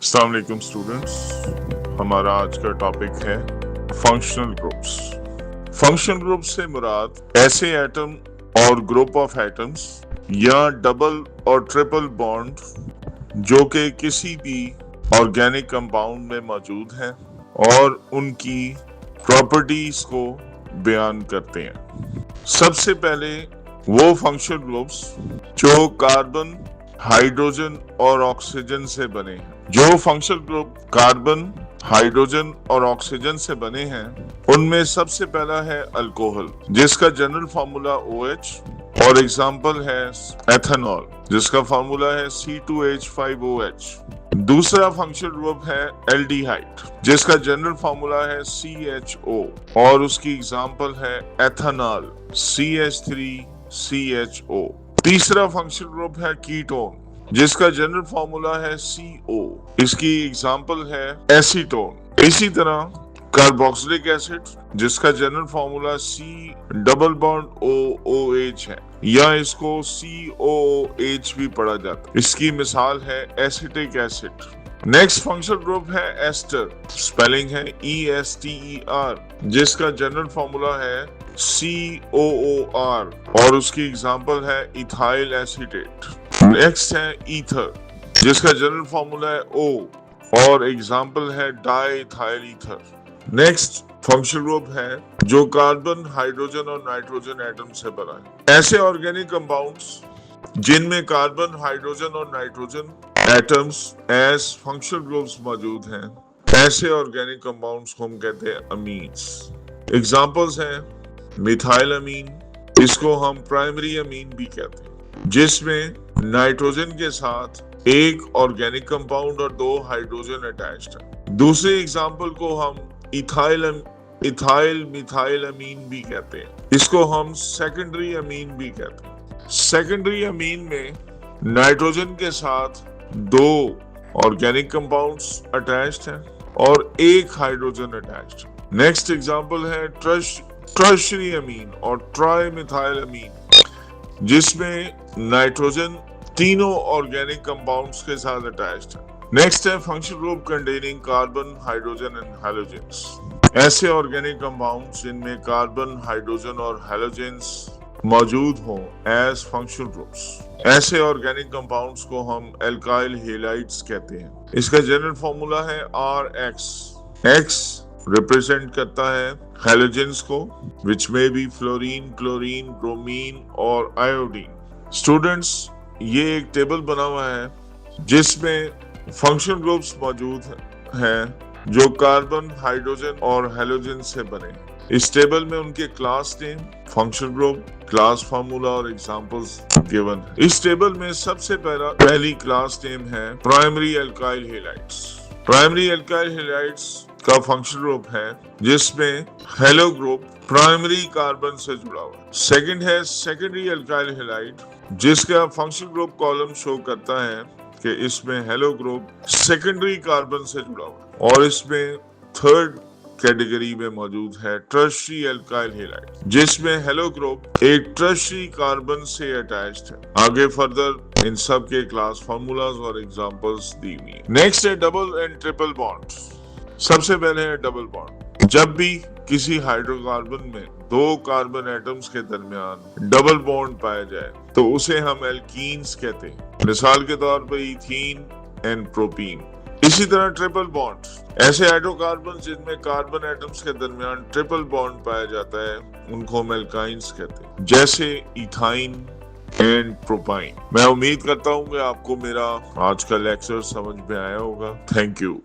अस्सलाम वालेकुम स्टूडेंट्स, हमारा आज का टॉपिक है फंक्शनल ग्रुप्स। फंक्शनल ग्रुप से मुराद ऐसे एटम और ग्रुप ऑफ एटम्स या डबल और ट्रिपल बॉन्ड जो कि किसी भी ऑर्गेनिक कंपाउंड में मौजूद हैं और उनकी प्रॉपर्टीज को बयान करते हैं। सबसे पहले वो फंक्शनल ग्रुप्स जो कार्बन, हाइड्रोजन और ऑक्सीजन से बने हैं। जो फंक्शनल ग्रुप कार्बन, हाइड्रोजन और ऑक्सीजन से बने हैं उनमें सबसे पहला है अल्कोहल, जिसका जनरल फार्मूला OH और एग्जाम्पल है एथेनॉल, जिसका फार्मूला है C2H5OH। दूसरा फंक्शनल ग्रुप है एल्डिहाइड, जिसका जनरल फार्मूला है CHO और उसकी एग्जाम्पल है एथेनॉल CH3CHO। तीसरा फंक्शनल ग्रुप है कीटोन, जिसका जनरल फार्मूला है CO, इसकी एग्जाम्पल है एसीटोन। इसी तरह कार्बोक्सिलिक एसिड, जिसका जनरल फार्मूला C≡OH है या इसको COOH भी पढ़ा जाता है, इसकी मिसाल है acetic acid. Next functional group है एस्टर, स्पेलिंग है ESTER, जिसका जनरल फार्मूला है COOR और उसकी एग्जाम्पल है इथाइल एसीटेट। नेक्स्ट है ईथर, जिसका जनरल फार्मूला है O और एग्जाम्पल है diethyl ether. Next functional group है जो कार्बन, हाइड्रोजन और नाइट्रोजन एटम से बना है। ऐसे ऑर्गेनिक कंपाउंड्स जिनमें कार्बन, हाइड्रोजन और nitrogen atoms as functional groups मौजूद हैं, ऐसे ऑर्गेनिक कंपाउंड्स को हम कहते हैं अमीन्स। एग्जांपल्स हैं मिथाइल अमीन, इसको हम प्राइमरी अमीन भी कहते हैं, जिसमें नाइट्रोजन के साथ एक ऑर्गेनिक कंपाउंड और 2 हाइड्रोजन अटैच्ड है। दूसरे एग्जांपल को हम इथाइल मिथाइल अमीन भी कहते हैं, इसको हम सेकेंडरी अमीन भी कहते हैं। सेकेंडरी अमीन में नाइट्रोजन के साथ 2 ऑर्गेनिक कंपाउंड्स अटैच्ड हैं और 1 हाइड्रोजन अटैच्ड है। नेक्स्ट एग्जांपल है टर्शरी अमीन और ट्राई मिथाइल अमीन, जिसमें नाइट्रोजन 3 ऑर्गेनिक कंपाउंड्स के साथ अटैच्ड है। नेक्स्ट है functional group containing carbon, hydrogen and halogens. ऐसे ऑर्गेनिक कंपाउंड्स जिनमें कार्बन, हाइड्रोजन और हैलोजेंस मौजूद हों एज फंक्शनल ग्रुप्स, ऐसे ऑर्गेनिक कंपाउंड्स को हम एल्काइल हेलाइड्स कहते हैं। इसका जनरल फार्मूला है RX। X रिप्रेजेंट करता है हैलोजेंस को, विच में बी फ्लोरीन, क्लोरीन, ब्रोमीन और आयोडीन। स्टूडेंट्स, ये एक टेबल बना हुआ है जिसमें फंक्शनल ग्रुप्स मौजूद हैं जो कार्बन, हाइड्रोजन और हैलोजन से बने। इस टेबल में उनके class name, functional group, class formula और एग्जांपल्स गिवन है। इस टेबल में सबसे पहली क्लास नेम है primary alkyl halides. Primary alkyl halides का फंक्शनल ग्रुप है जिसमें हेलो ग्रुप प्राइमरी कार्बन से जुड़ा हुआ है। सेकंड है सेकेंडरी एल्काइल हैलाइड, जिसका फंक्शनल ग्रुप कॉलम शो करता है कि इसमें हेलो ग्रुप सेकेंडरी कार्बन से जुड़ा हुआ है। और इसमें थर्ड कैटेगरी में मौजूद है टर्शरी एल्काइल हैलाइड, जिसमें हेलो ग्रुप एक टर्शरी कार्बन से अटैच्ड है। आगे फर्दर इन सब के क्लास फार्मूलाज और एग्जांपल्स दी हुई हैं। नेक्स्ट है डबल एंड ट्रिपल बॉन्ड। सबसे पहले है डबल बॉन्ड। जब भी किसी हाइड्रोकार्बन में 2 कार्बन एटम्स के दरमियान डबल बॉन्ड पाया जाए तो उसे हम एल्कीन्स कहते हैं। मिसाल के तौर पर इथीन एंड प्रोपीन। इसी तरह ट्रिपल बॉन्ड, ऐसे हाइड्रोकार्बन जिनमें कार्बन एटम्स के दरमियान ट्रिपल बॉन्ड पाया जाता है उनको हम एल्काइंस कहते हैं, जैसे इथाइन एंड प्रोपाइन। मैं उम्मीद करता हूँ कि आपको मेरा आज का लेक्चर समझ में आया होगा। Thank you.